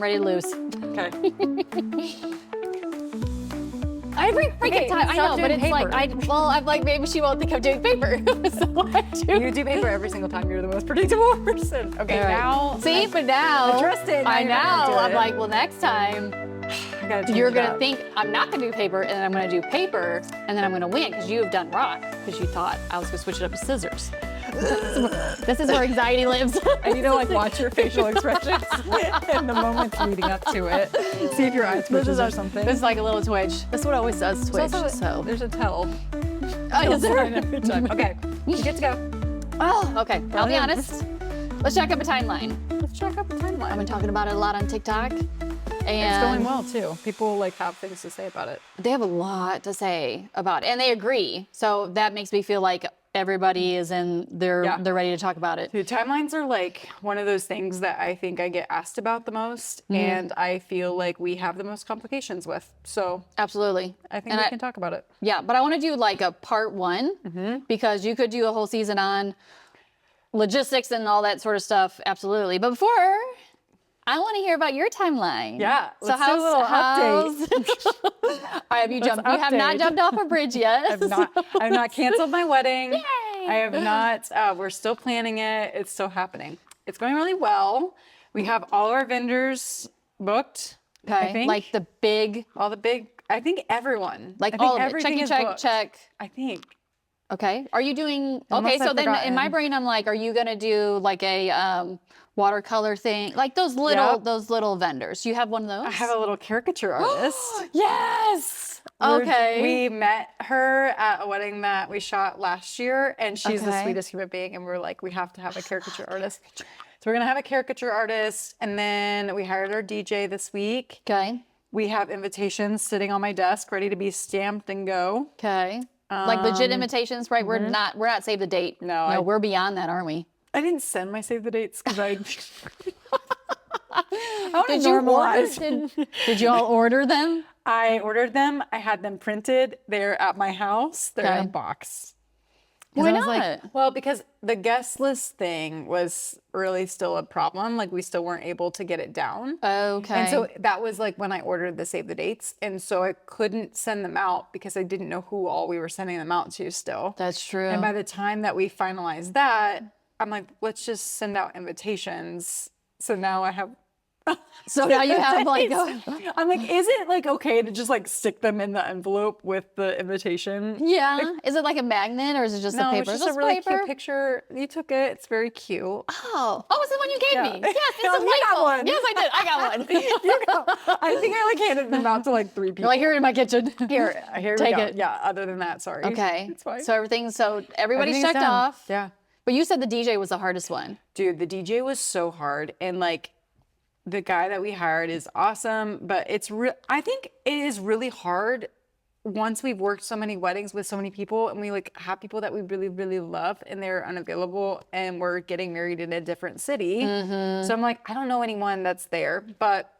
ready to lose. Okay. Every freaking time. I know, but it's paper. like, I'm like, maybe she won't think I'm doing paper. So I do. You do paper every single time. You're the most predictable person. Okay, All right. now. See, but now. Addressed it. I Now you're not know. gonna do I'm it. like, well, next time I gotta change you're it going to up. think I'm not going to do paper, and then I'm going to do paper, and then I'm going to win because you have done rock because you thought I was going to switch it up to scissors. This is where anxiety lives. I need to like watch your facial expressions in the moments leading up to it. See if your eyes twitches or something. This is like a little twitch. This is what always does twitch. Also, there's a tell. Oh, is there? Every time. Okay, you get to go. Oh, okay. I'll be honest. Let's check up a timeline. Let's check out the I've timeline. been talking about it a lot on TikTok. It's And going well too. People like have things to say about it. they have a lot to say about it, and they agree. So that makes me feel like everybody is they're ready to talk about it. Dude, timelines are like one of those things that I think I get asked about the most, and I feel like we have the most complications with. So Absolutely. I think And we can talk about it. Yeah, but I want to do like a part one because you could do a whole season on logistics and all that sort of stuff. Absolutely. But before, I want to hear about your timeline. Yeah, So let's do a little update. Have you jumped? You have not update. jumped off a bridge yet. I've not canceled my wedding. Yay! I have not. We're still planning it. It's still happening. It's going really well. We have all our vendors booked. I Okay, think. like the big, all the big. I think everyone. like I think all of it. everything Check, is check, booked. check. I think. Okay. Are you doing? Unless Okay, so I've then in my forgotten. brain, I'm like, are you gonna do like a watercolor thing, like those little vendors? You have one of those? I have a little caricature artist. Yes. We're- Okay. We met her at a wedding that we shot last year, and she's the Okay. sweetest human being. And we're like, we have to have a caricature artist. So we're gonna have a caricature artist, and then we hired our DJ this week. Okay. We have invitations sitting on my desk, ready to be stamped and go. Okay. Like legit invitations, right? We're not save the date. No, we're beyond that, aren't we? I didn't send my save the dates because I. I Did you order? normalize. Did you all order them? I ordered them. I had them printed. They're at my house. They're in Okay. a box. Why I was not? like, well, because the guest list thing was really still a problem. Like we still weren't able to get it down. Okay. And so that was like when I ordered the save the dates. And so I couldn't send them out because I didn't know who all we were sending them out to still. That's true. And by the time that we finalized that, I'm like, let's just send out invitations. So now I have. So now you have like, I'm like, is it like okay to just like stick them in the envelope with the invitation? yeah. Is it like a magnet or is it just No, the it's paper? just a really paper? cute picture. You took it. It's very cute. Oh, it's the one you gave Yeah. me. Yes, it's You got delightful. one. Yes, I did. I got one. You go. I think I like handed them out to like 3 people. You're like, here in my kitchen. here we take go. it. Yeah. Other than that, sorry. Okay. It's fine. So everybody's Everything's checked done. off. Yeah. But you said the DJ was the hardest one. Dude, the DJ was so hard, and like the guy that we hired is awesome, but I think it is really hard once we've worked so many weddings with so many people and we like have people that we really, really love and they're unavailable and we're getting married in a different city. So I'm like, I don't know anyone that's there, but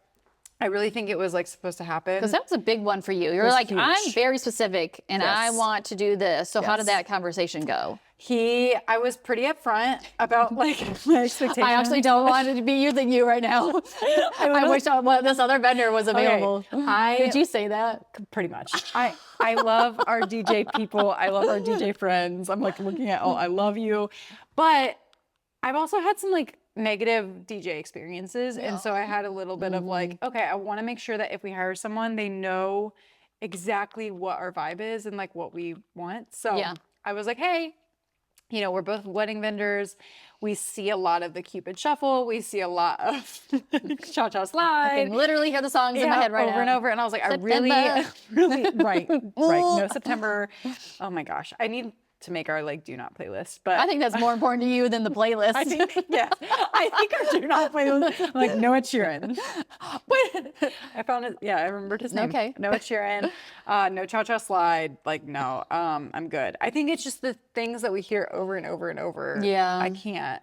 I really think it was like supposed to happen. Because that was a big one for you. You're was like, huge. I'm very specific and I Yes. want to do this. So how did Yes. that conversation go? I was pretty upfront about like my expectations. I actually don't want it to be using you right now. I wish this other vendor was available. Did you say that? Pretty much. I love our DJ people. I love our DJ friends. I'm like looking at, I love you. But I've also had some like negative DJ experiences. And so I had a little bit of like, okay, I want to make sure that if we hire someone, they know exactly what our vibe is and like what we want. So Yeah. I was like, hey, we're both wedding vendors. We see a lot of the Cupid Shuffle. We see a lot of Cha-Cha I Slide. can literally hear the songs in my head right over now. and over. And I was like, September. I really, right. No, September. Oh my gosh. I need to make our like do not playlist, but I think that's more important to you than the playlist. I think our do not playlist, like Noah Sheeran. But I found it. Yeah, I remembered his name. Okay. Noah Sheeran. No Cha-Cha Slide. Like, no, I'm good. I think it's just the things that we hear over and over and over. Yeah. I can't.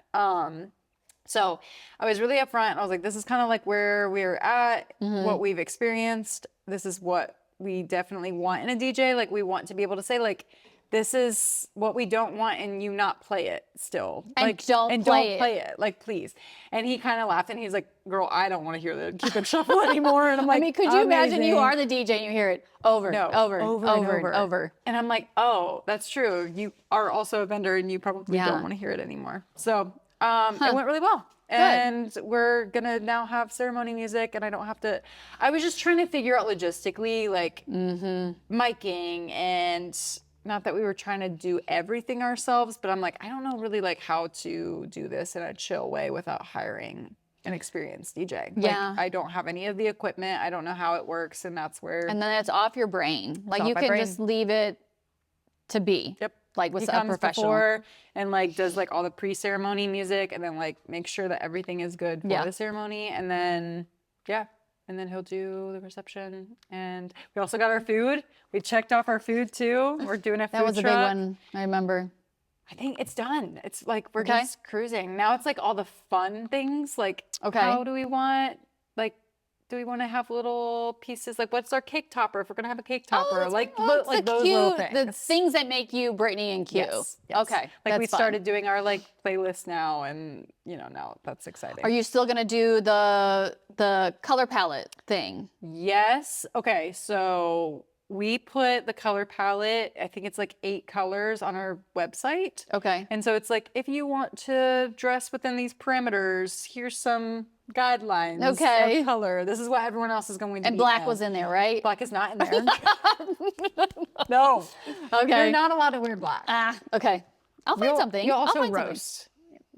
So I was really upfront. I was like, this is kind of like where we're at, what we've experienced. This is what we definitely want in a DJ. Like, we want to be able to say, like, this is what we don't want, and you not play it still. And don't play it. Like, please. And he kind of laughed, and he's like, girl, I don't want to hear the Cupid Shuffle anymore. And I'm like, I mean, could you imagine you amazing. are the DJ and you hear it over, No, over, over and over. And I'm like, oh, that's true. You are also a vendor, and you probably Yeah. don't want to hear it anymore. So it went really well. And we're going to now have ceremony music, and I don't have to. I was just trying to figure out logistically, like miking, and not that we were trying to do everything ourselves, but I'm like, I don't know really like how to do this in a chill way without hiring an experienced DJ. Yeah. Like, I don't have any of the equipment. I don't know how it works, and that's where. And then it's off your brain. Like off you my can brain. just leave it to be. Yep. Like with He a comes professional. before and like does like all the pre-ceremony music, and then like make sure that everything is good for Yeah. the ceremony, and then and then he'll do the reception. And we also got our food. We checked off our food too. We're doing a food That was a big truck. one. I remember. I think it's done. It's like we're Okay. just cruising. Now it's like all the fun things. Like, Okay. how do we want, like, do we want to have little pieces? Like, what's our cake topper if we're going to have a cake topper? that's like, fun. Oh, it's like the those cute, little the things. things that make you Brittany and cute. Yes. Okay. Like, we that's fun. started doing our, like, playlist now, and, you know, now that's exciting. Are you still gonna do the color palette thing? Yes. Okay, so we put the color palette, I think it's like 8 colors on our website. Okay. And so it's like, if you want to dress within these parameters, here's some guidelines Okay. of color. This is what everyone else is going to And be black in. was in there, right? Black is not in there. No. Okay. You're not allowed to wear black. Ah, okay. I'll find something. You'll I'll also find something. roast.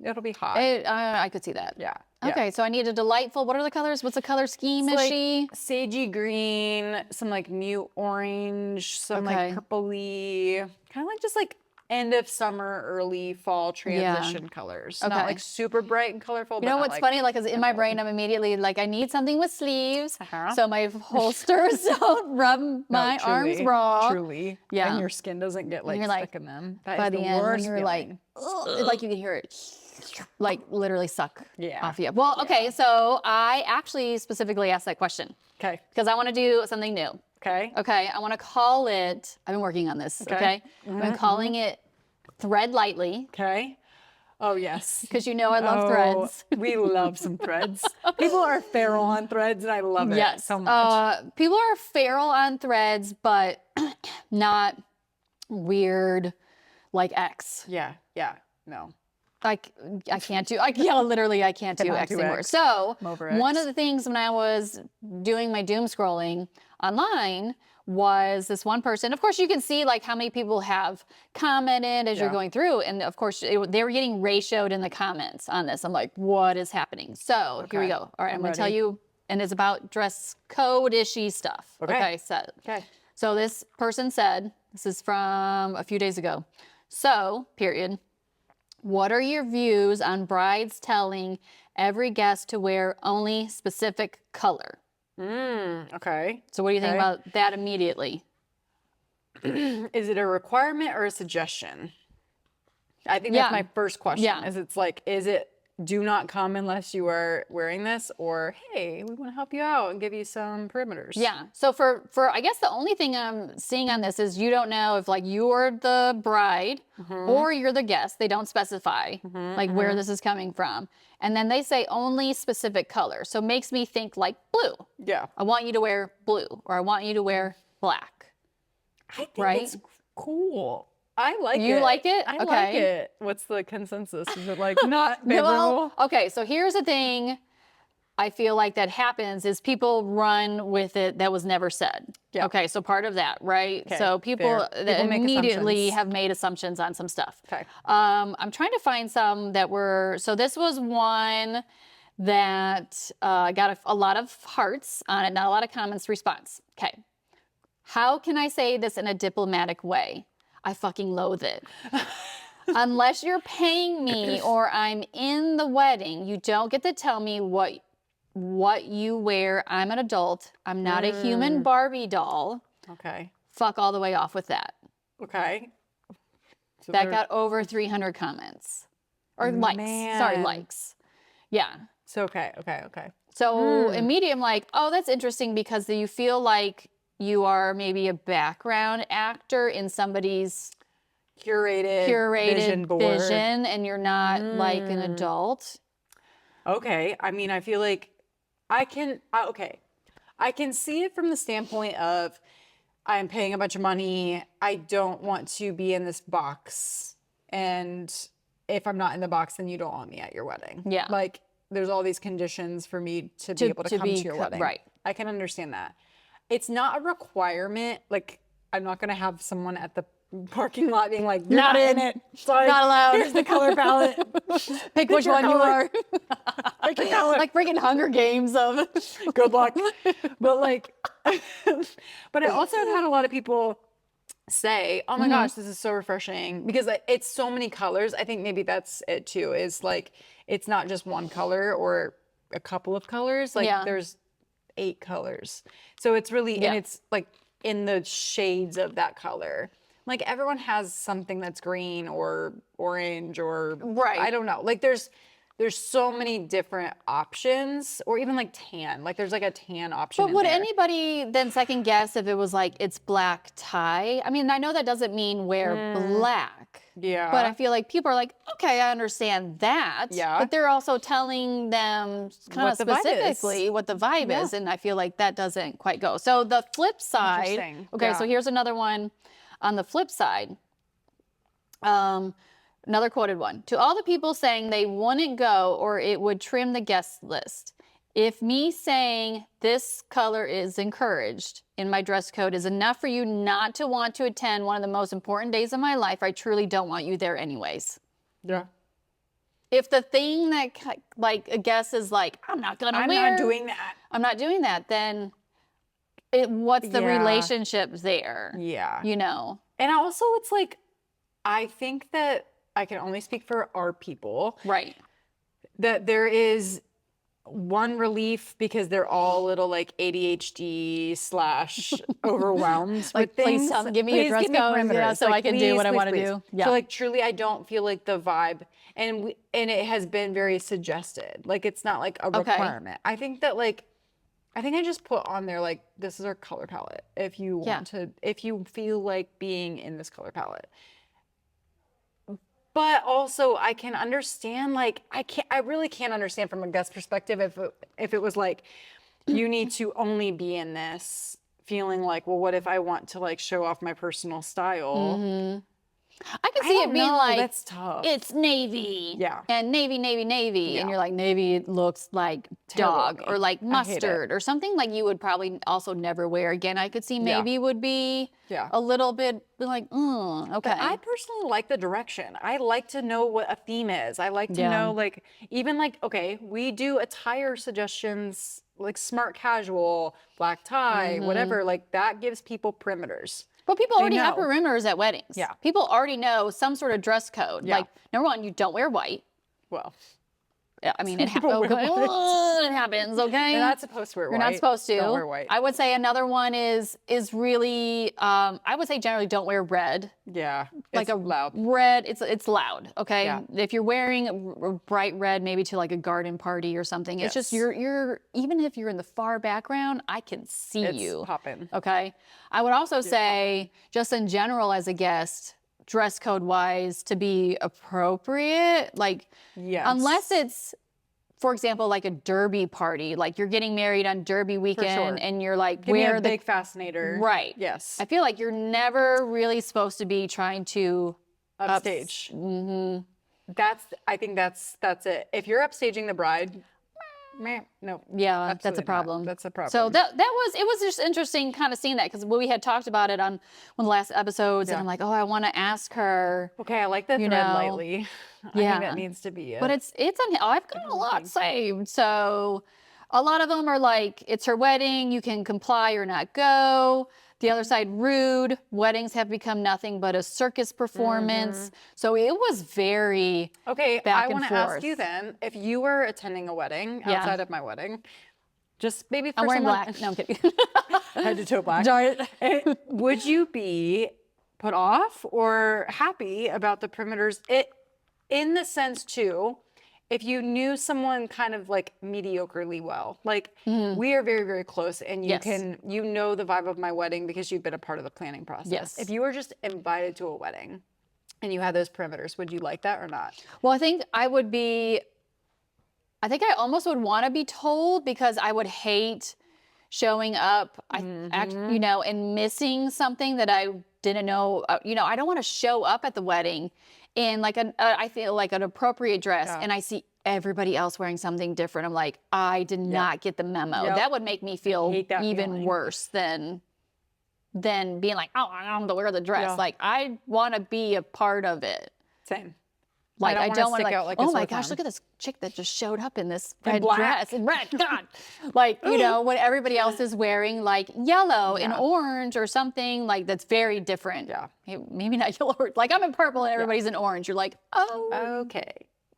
It'll be hot. I could see that. yeah. Okay, so I need a delightful. What are the colors? What's the color scheme? It's Is like she? sagey green, some like mute orange, some Okay. like purpley, kind of like just like end of summer, early fall transition colors. Okay. Not like super bright and colorful. You know what's funny? Like, 'cause in my brain, I'm immediately like, I need something with sleeves, so my holsters don't rub my arms raw. Truly. Yeah. And your skin doesn't get like you're stuck like, in them. That By is the the end, when worst you're like, feeling. ugh, like you can hear it, like literally suck Yeah. off you. Well, okay, so I actually specifically asked that question Okay. because I want to do something new. Okay. Okay, I want to call it. I've been working on this. Okay, I've been calling it Thread Lightly Okay. Oh, yes. because you know I love threads. We love some threads. People are feral on threads, and I love it Yes. so much. People are feral on threads, but not weird like X. Yeah. No. Like I can't do. Literally, I can't do Cannot X do anymore. X. So I'm over one X. of the things when I was doing my doom scrolling online was this one person. Of course, you can see like how many people have commented as you're Yeah. going through, and of course they were getting ratioed in the comments on this. I'm like, what is happening? So here we Okay. go. All right, I'm going to ready. tell you, and it's about dress code-ishy stuff. Okay. So so this person said, this is from a few days ago. So, period. What are your views on brides telling every guest to wear only specific color? Okay. So what do you think Okay. about that immediately? Is it a requirement or a suggestion? I think Yeah. that's my first question. Yeah. Is it do not come unless you are wearing this, or hey, we want to help you out and give you some perimeters? Yeah. So for I guess the only thing I'm seeing on this is you don't know if like you're the bride or you're the guest. They don't specify like where this is coming from. And then they say only specific color. So it makes me think like blue. Yeah. I want you to wear blue or I want you to wear black. I think Right? it's cool. I like it. You like it? I Okay. like it. What's the consensus? Is it like not Well, favorable? okay, so here's the thing I feel like that happens is people run with it that was never said. Yeah. Okay, so part of that, right? Okay, So people, fair. that People make immediately assumptions. have made assumptions on some stuff. Okay. I'm trying to find some that were, so this was one that got a lot of hearts on it, not a lot of comments response. Okay. How can I say this in a diplomatic way? I fucking loathe it. Unless you're paying me or I'm in the wedding, you don't get to tell me what you wear. I'm an adult. I'm not a human Barbie doll. Okay. Fuck all the way off with that. Okay. So That there- got over 300 comments. Or likes. Sorry, Man. likes. Yeah. So okay. So immediately I'm like, oh, that's interesting because you feel like you are maybe a background actor in somebody's curated vision board. vision and you're not like an adult. Okay. I mean, I feel like I can, okay. I can see it from the standpoint of I'm paying a bunch of money. I don't want to be in this box. And if I'm not in the box, then you don't want me at your wedding. Yeah. Like there's all these conditions for me to be able to come to your wedding. Right. I can understand that. It's not a requirement. Like I'm not going to have someone at the parking lot being like, you're not in it. Sorry. Not allowed. Here's the color palette. Pick which one you are. Pick your color. Like freaking Hunger Games of. Good luck. But like, but I also have had a lot of people say, oh my gosh, this is so refreshing because it's so many colors. I think maybe that's it too, is like, it's not just one color or a couple of colors. Like there's 8 colors. So it's really, and it's like in the shades of that color. Like everyone has something that's green or orange or I don't know. Like there's so many different options, or even like tan. Like there's like a tan option. But would anybody then second guess if it was like it's black tie? I mean, I know that doesn't mean wear black. Yeah. But I feel like people are like, okay, I understand that. Yeah. But they're also telling them kind of specifically what the vibe is. And I feel like that doesn't quite go. So the flip side. Okay, so here's another one on the flip side. Another quoted one. To all the people saying they wouldn't go or it would trim the guest list. If me saying this color is encouraged in my dress code is enough for you not to want to attend one of the most important days of my life, I truly don't want you there anyways. Yeah. If the thing that like a guest is like, I'm not going to wear. I'm not doing that. I'm not doing that. Then what's the relationship there? Yeah. You know? And also it's like, I think that I can only speak for our people. Right. That there is one relief because they're all a little like ADHD / overwhelmed like, with things. Please give me a dress code so I can do what I want to do. Yeah. So like truly I don't feel like the vibe and it has been very suggested. Like it's not like a requirement. I think that like I just put on there like this is our color palette if you want to, if you feel like being in this color palette. But also I can understand, like, I really can't understand from a guest perspective if it was like, you need to only be in this feeling like, well, what if I want to like show off my personal style? I can see it being like, that's tough. It's navy. Yeah. And navy. Yeah. And you're like, navy looks like dog or like mustard or something like you would probably also never wear again. I could see maybe would be a little bit like, okay. But I personally like the direction. I like to know what a theme is. I like to know like, even like, okay, we do attire suggestions like smart casual, black tie, whatever. Like that gives people perimeters. But people already have perimeters at weddings. Yeah. People already know some sort of dress code. Yeah. Like, number one, you don't wear white. Well, I mean, it wear white. it happens, okay? You're not supposed to wear white. You're not supposed to. Don't wear white. I would say another one is really, I would say generally don't wear red. Yeah. Like it's a loud. red, it's loud, okay? Yeah. If you're wearing a bright red, maybe to like a garden party or something, it's just you're even if you're in the far background, I can see you. It's popping. Okay? I would also say, just in general as a guest, dress code wise, to be appropriate, like unless it's, for example, like a derby party, like you're getting married on derby weekend and you're like, Give me a big fascinator. Right. Yes. I feel like you're never really supposed to be trying to upstage. I think that's it. If you're upstaging the bride, no. Yeah, that's a problem. That's a problem. So it was just interesting kind of seeing that because we had talked about it on one of the last episodes and I'm like, oh, I want to ask her. Okay, I like the thread lightly. I think that needs to be it. But I've got a lot saved. So a lot of them are like, it's her wedding, you can comply or not go. The other side, rude. Weddings have become nothing but a circus performance. So it was very back I want and to forth. ask you then, if you were attending a wedding outside of my wedding, just maybe for I'm wearing someone, black. No, I'm kidding. head to toe black. Would you be put off or happy about the perimeters? In the sense too, if you knew someone kind of like mediocrely well, like we are very, very close and you know the vibe of my wedding because you've been a part of the planning process. Yes. If you were just invited to a wedding and you had those perimeters, would you like that or not? Well, I think I almost would want to be told, because I would hate showing up, you know, and missing something that I didn't know. You know, I don't want to show up at the wedding in like I feel like an appropriate dress, and I see everybody else wearing something different. I'm like, I did not get the memo. That would make me feel even worse than being like, oh, I don't have to wear the dress. Like, I want to be a part of it. Same. Like, I don't want to like, oh my gosh, look at this chick that just showed up in this red dress and red. God, like, you know, when everybody else is wearing like yellow and orange or something like that's very different. Yeah. Maybe not yellow. Like, I'm in purple and everybody's in orange. You're like, oh, okay.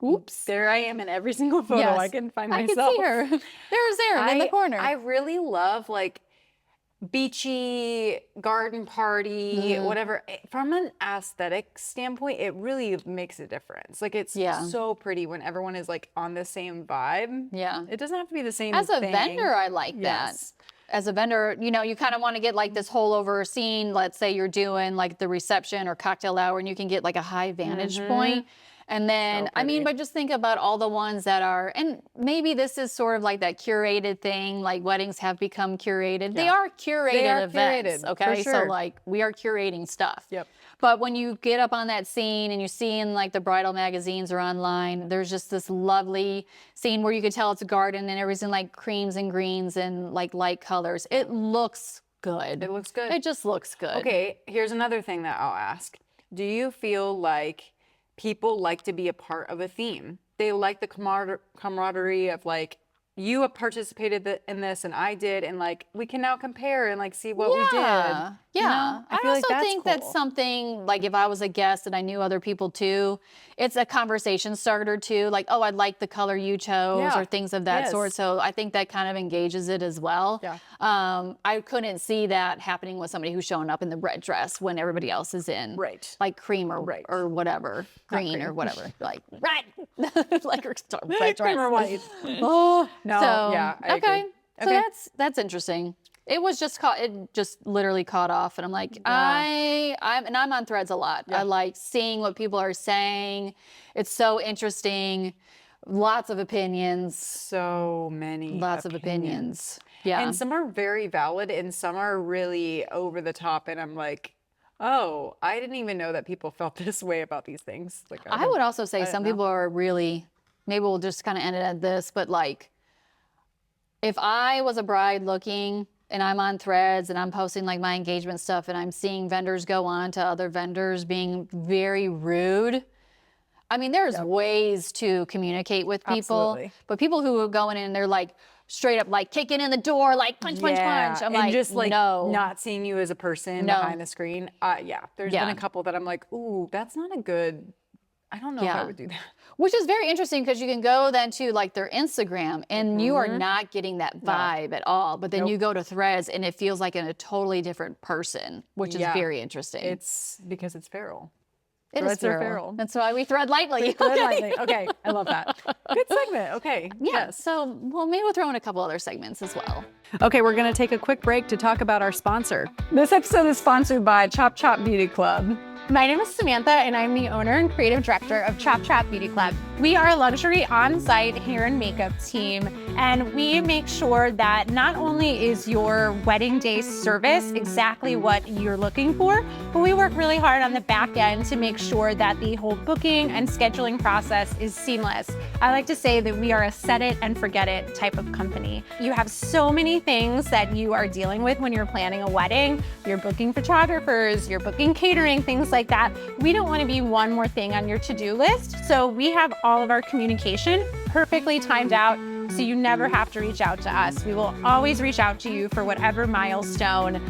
Oops. There I am in every single photo I can find myself. I can see her. There's Erin in the corner. I really love like beachy garden party, whatever. From an aesthetic standpoint, it really makes a difference. Like, it's so pretty when everyone is like on the same vibe. Yeah. It doesn't have to be the same As thing. a vendor, I like that. As a vendor, you know, you kind of want to get like this whole over scene. Let's say you're doing like the reception or cocktail hour, and you can get like a high vantage point. And then, I mean, but just think about all the ones that are, and maybe this is sort of like that curated thing, like weddings have become curated. They are curated events, okay? So like, we are curating stuff. But when you get up on that scene and you see in like the bridal magazines or online, there's just this lovely scene where you could tell it's a garden and everything's in like creams and greens and like light colors. It looks good. It looks good. It just looks good. Okay, here's another thing that I'll ask. Do you feel like people like to be a part of a theme? They like the camaraderie of like, you have participated in this and I did, and like, we can now compare and like see what we did. Yeah. You know? I feel also like think that's something, like if I was a guest and I knew other people too, it's a conversation starter too. Like, oh, I like the color you chose or things of that sort. So I think that kind of engages it as well. I couldn't see that happening with somebody who's showing up in the red dress when everybody else is in like cream or whatever, green or whatever, like red, like red dress. Cream or white. Oh, no, I agree. So that's interesting. It was just it just literally caught off, and I'm like, I'm on Threads a lot. I like seeing what people are saying. It's so interesting. Lots of opinions. So many. Lots of opinions. Yeah. And some are very valid and some are really over the top, and I'm like, oh, I didn't even know that people felt this way about these things. Like, I would also say some people are really, maybe we'll just kind of end it at this, but like, if I was a bride looking and I'm on Threads and I'm posting like my engagement stuff and I'm seeing vendors go on to other vendors being very rude. I mean, there's ways to communicate with people, but people who are going in, they're like straight up like kicking in the door, like punch, punch, punch. I'm like, just like no. Not seeing you as a person behind the screen. There's been a couple that I'm like, ooh, that's not a good, I don't know if I would do that. Which is very interesting because you can go then to like their Instagram and you are not getting that vibe at all. But then you go to Threads and it feels like a totally different person, which is very interesting. It's because it's feral. It is feral. That's why we thread lightly. Okay, I love that. Good segment. Okay. Yeah. So, well, maybe we'll throw in a couple other segments as well. Okay, we're going to take a quick break to talk about our sponsor. This episode is sponsored by Chop Chop Beauty Club. My name is Samantha, and I'm the owner and creative director of Chop Chop Beauty Club. We are a luxury on-site hair and makeup team, and we make sure that not only is your wedding day service exactly what you're looking for, but we work really hard on the back end to make sure that the whole booking and scheduling process is seamless. I like to say that we are a set it and forget it type of company. You have so many things that you are dealing with when you're planning a wedding. You're booking photographers, you're booking catering, things like that. We don't want to be one more thing on your to-do list. So we have all of our communication perfectly timed out, so you never have to reach out to us. We will always reach out to you for whatever milestone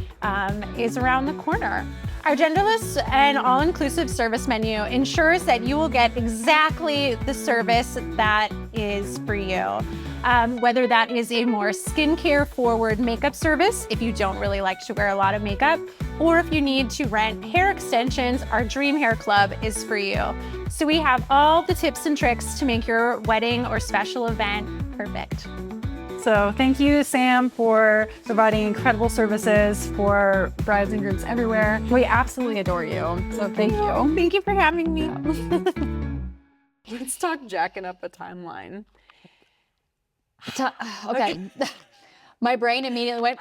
is around the corner. Our genderless and all-inclusive service menu ensures that you will get exactly the service that is for you. Whether that is a more skincare forward makeup service, if you don't really like to wear a lot of makeup, or if you need to rent hair extensions, our Dream Hair Club is for you. So we have all the tips and tricks to make your wedding or special event perfect. So thank you, Sam, for providing incredible services for brides and grooms everywhere. We absolutely adore you. So thank you. Thank you for having me. Let's talk jacking up a timeline. Okay. My brain immediately went,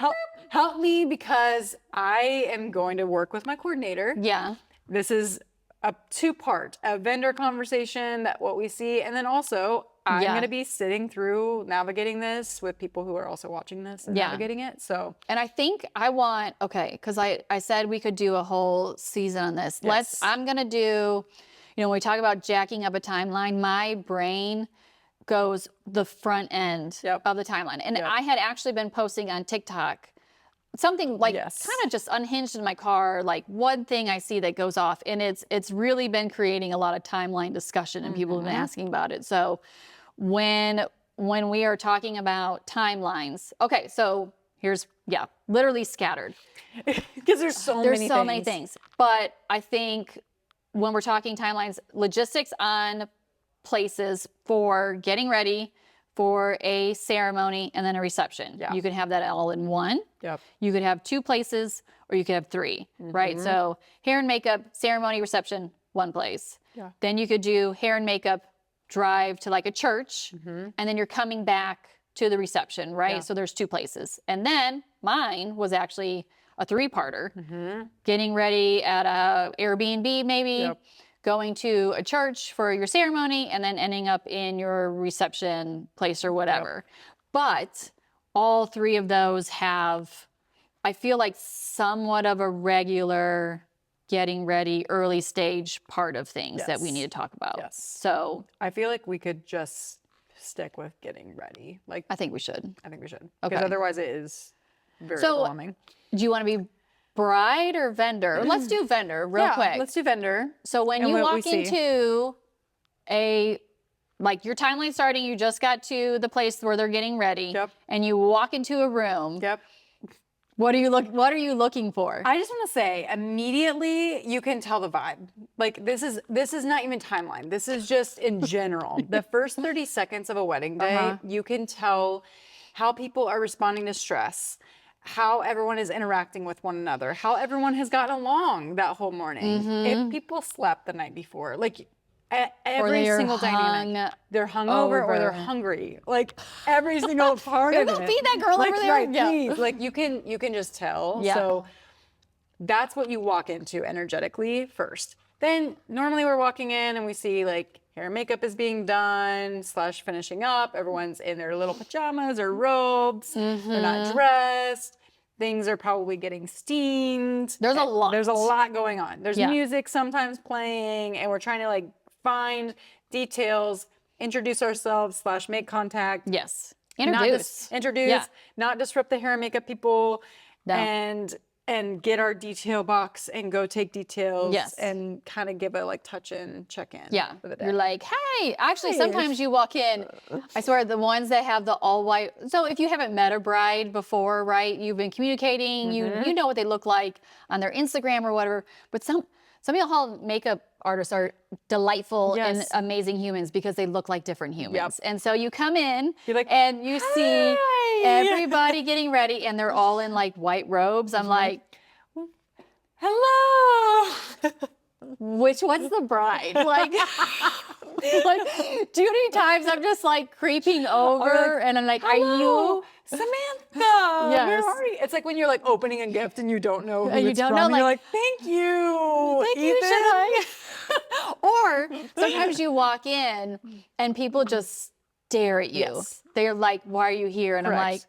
Help me, because I am going to work with my coordinator. yeah. This is a two-part, a vendor conversation, that what we see, and then also I'm Yeah. going to be sitting through navigating this with people who are also watching this and Yeah. navigating it. So And I think I want, okay, because I said we could do a whole season on this. Yes. I'm going to do, when we talk about jacking up a timeline, my brain goes the front end Yep. of the timeline. And Yep. I had actually been posting on TikTok something like Yes. kind of just unhinged in my car, like one thing I see that goes off, and it's really been creating a lot of timeline discussion, and people have been asking about it. So when we are talking about timelines, okay, so here's literally scattered. because there's so Many things. But I think when we're talking timelines, logistics on places for getting ready for a ceremony and then a reception. Yeah. You can have that all in one. Yep. You could have two places, or you could have three, right? So hair and makeup, ceremony, reception, one place. Yeah. Then you could do hair and makeup, drive to like a church, and then you're coming back to the reception, right? Yeah. So there's two places. And then mine was actually a three-parter. Getting ready at a Airbnb maybe, Yep. going to a church for your ceremony, and then ending up in your reception place or whatever. But all three of those have, I feel like, somewhat of a regular getting ready early stage part of things that we Yes. need to talk about. Yes. So I feel like we could just stick with getting ready. Like, I think we should. I think we should. Okay. Because otherwise it is very So- overwhelming. Do you want to be bride or vendor? Let's do vendor real quick. Let's do vendor. So when And you what we walk see. into like your timeline starting, you just got to the place where they're getting ready, Yep. and you walk into a room. Yep. What are you looking for? I just want to say, immediately you can tell the vibe. Like, this is not even timeline. This is just in general. The first 30 seconds of a wedding day, you can tell how people are responding to stress, how everyone is interacting with one another, how everyone has gotten along that whole morning. If people slept the night before, like every they are single dynamic, they're hungover or they're over. hungry. Like every single part of Go it. feed that girl Like, over there. right, Yeah. please. Like you can just tell. Yeah. So that's what you walk into energetically first. Then normally we're walking in and we see like hair and makeup is being done / finishing up. Everyone's in their little pajamas or robes. They're not dressed. Things are probably getting steamed. There's a lot. There's a lot going on. There's Yeah. music sometimes playing, and we're trying to like find details, introduce ourselves / make contact. Yes. Not Introduce. introduce, Yeah. not disrupt the hair and makeup people, No. and get our detail box and go take details. Yes. And kind of give a like touch in, check in. Yeah. For the day. You're like, hey, actually, Hey. sometimes you walk in, I swear, the ones that have the all white. So if you haven't met a bride before, right, you've been communicating, you know what they look like on their Instagram or whatever. But some y'all makeup artists are delightful and Yes. amazing humans because they look like different humans. And so you come in You're like, and you see "Hi." everybody getting ready, and they're all in like white robes. I'm like, hello. which one's the bride? Like, too many times I'm just like creeping over, and I'm like, are Hello, you? Samantha? Yes. Where are you? It's like when you're like opening a gift and you don't know who And you it's don't from. know, and you're like, like, thank you. Thank you, Ethan. should I? Or sometimes you walk in and people just stare at you. Yes. They're like, why are you here? And I'm Correct. like,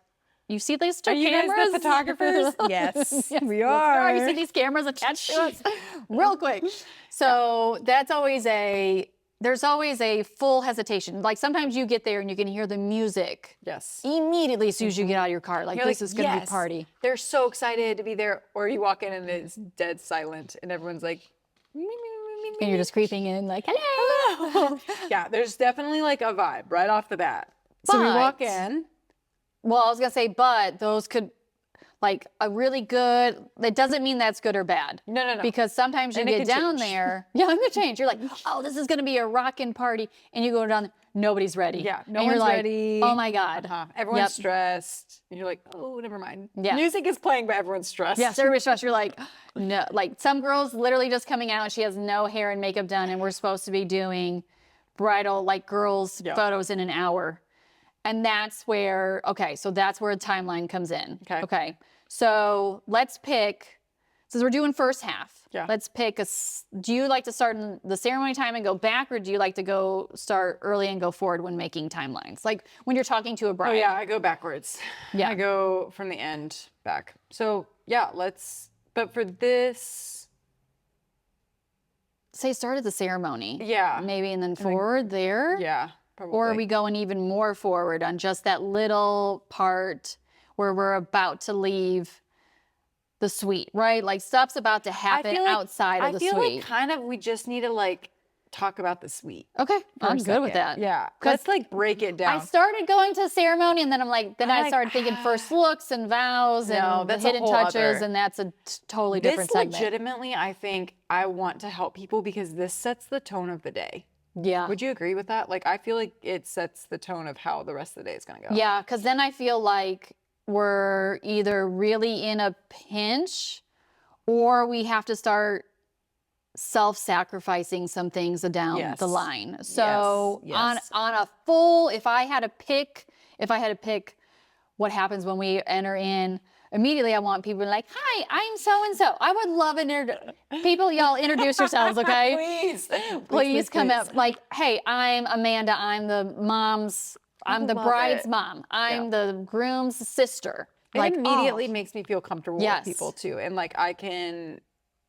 you see these two Are you guys cameras? the photographers? Yes, we Oh, are. you see these cameras attached to us? Real quick. So that's always there's always a full hesitation. Like sometimes you get there and you can hear the music Yes. immediately as soon as you get out of your car. Like, You're this like, is going to be a "Yes." party. They're so excited to be there. Or you walk in and it's dead silent and everyone's like, And you're just creeping in like, hello. yeah, there's definitely like a vibe right off the bat. So we walk But- in. Well, I was going to say, but those could, like a really good, that doesn't mean that's good or bad. No. Because sometimes you And it get can down change. there. Yeah, it could change. You're like, oh, this is going to be a rockin' party. And you go down there, nobody's ready. Yeah, no and you're one's like, ready. Oh my God. Everyone's Yep. stressed. And you're like, oh, never mind. Yeah. Music is playing, but everyone's stressed. Yes, everybody's stressed. You're like, no, like some girls literally just coming out. She has no hair and makeup done, and we're supposed to be doing bridal, like girls' photos in an hour. And that's where, okay, so that's where a timeline comes in. Okay. So let's pick, since we're doing first half, let's pick do you like to start in the ceremony time and go back, or do you like to go start early and go forward when making timelines? Like when you're talking to a bride. Oh yeah, I go backwards. Yeah. I go from the end back. So yeah, but for this. Say start at the ceremony. Yeah. Maybe, and then forward there. Yeah, probably. Or are we going even more forward on just that little part where we're about to leave the suite, right? Like stuff's about to happen outside of the suite. I feel like kind of we just need to like talk about the suite. Okay, I'm good with that. Yeah, let's like break it down. I started going to ceremony and then I'm like, I started thinking first looks and vows and the hidden touches, and that's a totally different segment. Legitimately, I think I want to help people because this sets the tone of the day. Yeah. Would you agree with that? Like, I feel like it sets the tone of how the rest of the day is going to go. Yeah, because then I feel like we're either really in a pinch or we have to start self-sacrificing some things down the line. So on a full, if I had to pick what happens when we enter in, immediately I want people like, hi, I'm so-and-so. I would love people, y'all introduce yourselves, okay? Please come out. Like, hey, I'm Amanda. I'm the bride's mom. I'm the groom's sister. It immediately makes me feel comfortable with people too. And like I can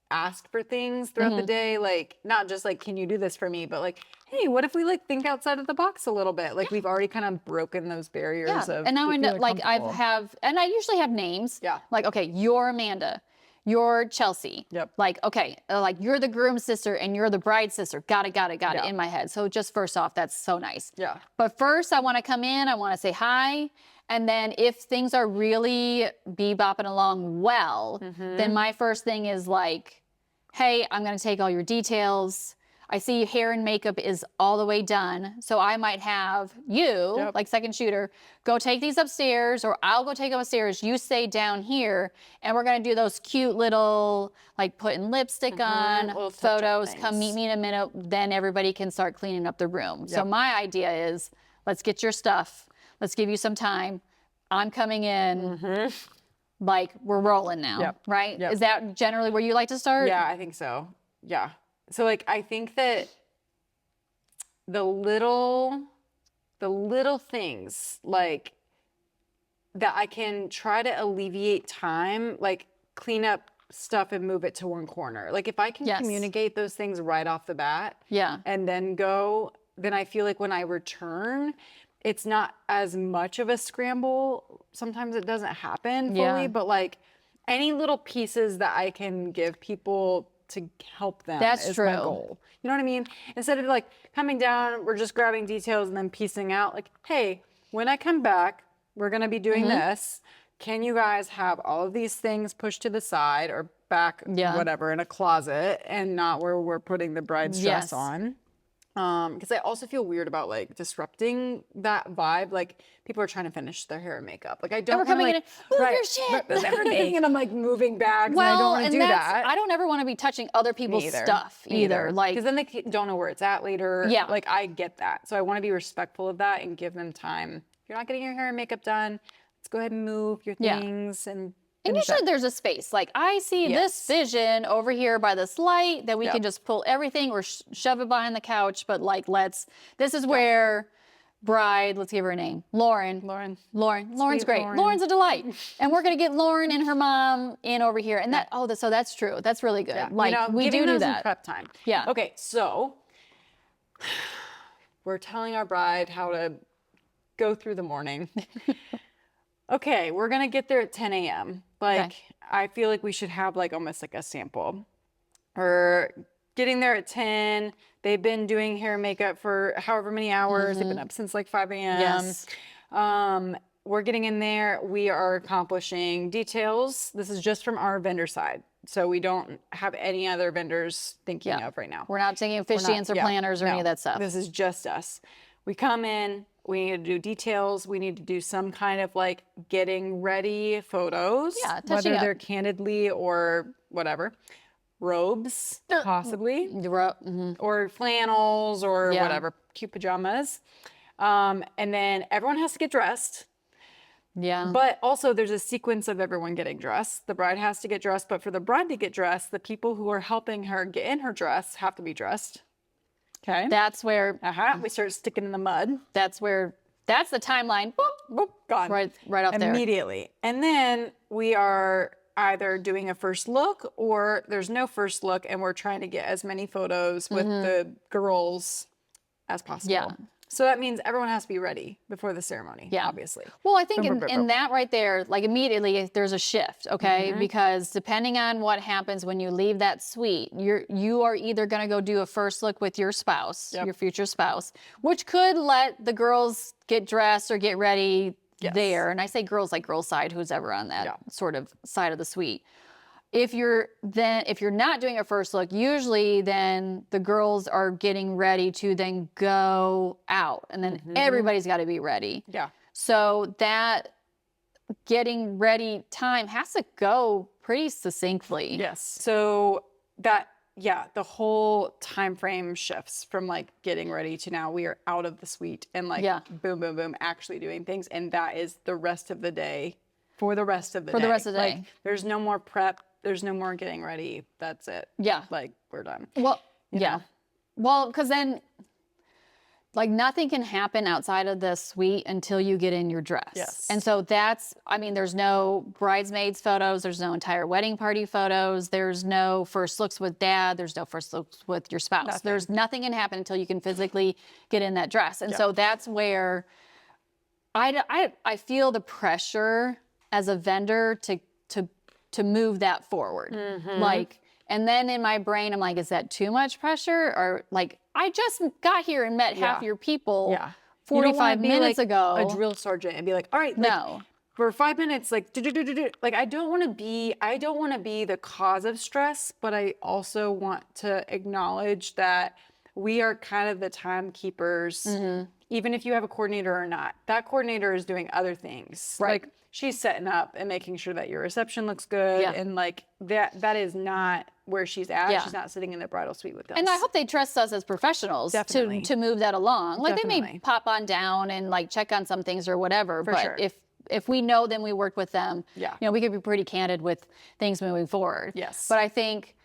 ask for things throughout the day, like not just like, can you do this for me, but like, hey, what if we like think outside of the box a little bit? Like we've already kind of broken those barriers of. And now I know, like and I usually have names. Yeah. Like, okay, you're Amanda. You're Chelsea. Yep. Like, okay, like you're the groom's sister and you're the bride's sister. Got it in my head. So just first off, that's so nice. Yeah. But first I want to come in, I want to say hi. And then if things are really bebopping along well, then my first thing is like, hey, I'm going to take all your details. I see hair and makeup is all the way done. So I might have you, like second shooter, go take these upstairs, or I'll go take them upstairs. You stay down here, and we're going to do those cute little, like putting lipstick on, little photos. Come meet me in a minute. Then everybody can start cleaning up the room. So my idea is, let's get your stuff. Let's give you some time. I'm coming in. Like we're rolling now, right? Is that generally where you like to start? Yeah, I think so. Yeah. So like I think that the little things like that I can try to alleviate time, like clean up stuff and move it to one corner. Like if I can communicate those things right off the bat, and then then I feel like when I return, it's not as much of a scramble. Sometimes it doesn't happen fully, but like any little pieces that I can give people to help them is my goal. You know what I mean? Instead of like coming down, we're just grabbing details and then piecing out like, hey, when I come back, we're going to be doing this. Can you guys have all of these things pushed to the side or back, whatever, in a closet and not where we're putting the bride's dress on? Because I also feel weird about like disrupting that vibe. Like people are trying to finish their hair and makeup. Like I don't want to like move your shit. Everything, and I'm like moving bags. And I don't want to do that. I don't ever want to be touching other people's stuff either. Like because then they don't know where it's at later. Yeah. Like I get that. So I want to be respectful of that and give them time. If you're not getting your hair and makeup done, let's go ahead and move your things and usually there's a space. Like I see this vision over here by this light that we can just pull everything or shove it behind the couch. But like, this is where bride, let's give her a name. Lauren's great. Lauren's a delight. And we're going to get Lauren and her mom in over here. And so that's true. That's really good. Yeah. Like we do that. Prep time. Yeah. Okay. So we're telling our bride how to go through the morning. Okay, we're going to get there at 10 a.m. Like, I feel like we should have like almost like a sample. We're getting there at 10. They've been doing hair and makeup for however many hours. They've been up since like 5 a.m. Yes. we're getting in there. We are accomplishing details. This is just from our vendor side. So we don't have any other vendors thinking Yeah. of right now. We're not taking officiants or planners or any of that stuff. This is just us. We come in, we need to do details. We need to do some kind of like getting ready photos. Yeah, touching whether up. they're candidly or whatever. Robes, possibly. Or flannels or Yeah. whatever, cute pajamas. And then everyone has to get dressed. Yeah. But also there's a sequence of everyone getting dressed. The bride has to get dressed, but for the bride to get dressed, the people who are helping her get in her dress have to be dressed. Okay. That's where We start sticking in the mud. that's the timeline. Boop, Boop, gone. right up there. Immediately. And then we are either doing a first look or there's no first look and we're trying to get as many photos with the girls as possible. Yeah. So that means everyone has to be ready before the ceremony, Yeah. obviously. Well, I think Boom, in, boom, boom, in boom. that right there, like immediately there's a shift, okay? Because depending on what happens when you leave that suite, you are either going to go do a first look with your spouse, your future spouse, which could let the girls get dressed or get ready there. And I say girls like girls side, who's ever on that sort of side of the suite. If you're not doing a first look, usually then the girls are getting ready to then go out and then everybody's got to be ready. Yeah. So that getting ready time has to go pretty succinctly. Yes. So that, the whole time frame shifts from like getting ready to now we are out of the suite and like boom, boom, boom, actually doing things. And that is the rest of the day for the rest of the day. For the rest of the like, day. There's no more prep. There's no more getting ready. That's it. Yeah. Like we're done. Well, You know? Well, because then like nothing can happen outside of the suite until you get in your dress. Yes. And so there's no bridesmaids photos. There's no entire wedding party photos. There's no first looks with dad. There's no first looks with your spouse. Nothing. There's nothing can happen until you can physically get in that dress. And so that's where I feel the pressure as a vendor to move that forward. Like, and then in my brain, I'm like, is that too much pressure? Or like, I just got here and met half your people 45 minutes ago. A drill sergeant and be like, all right, like, No. for 5 minutes, like, like I don't want to be the cause of stress, but I also want to acknowledge that we are kind of the timekeepers, even if you have a coordinator or not. That coordinator is doing other things. Right. Like she's setting up and making sure that your reception looks good. Yeah. And like that is not where she's at. Yeah. She's not sitting in the bridal suite with us. And I hope they trust us as professionals Definitely. to move that along. Like they may Definitely. pop on down and like check on some things or whatever. But sure. if we know them, we worked with them. Yeah. You know, we could be pretty candid with things moving forward. Yes. But I think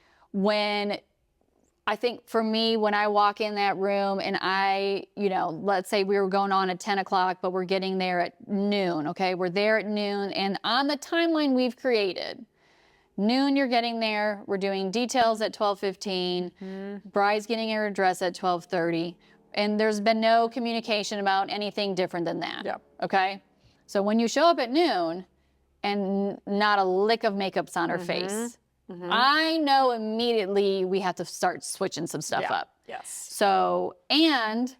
for me, when I walk in that room and let's say we were going on at 10 o'clock, but we're getting there at noon, okay? We're there at noon, and on the timeline we've created, noon you're getting there, we're doing details at 12:15, bride's getting her dress at 12:30, and there's been no communication about anything different than that, Yep. okay? So when you show up at noon and not a lick of makeup's on her face, I know immediately we have to start switching some stuff up. Yes. So, and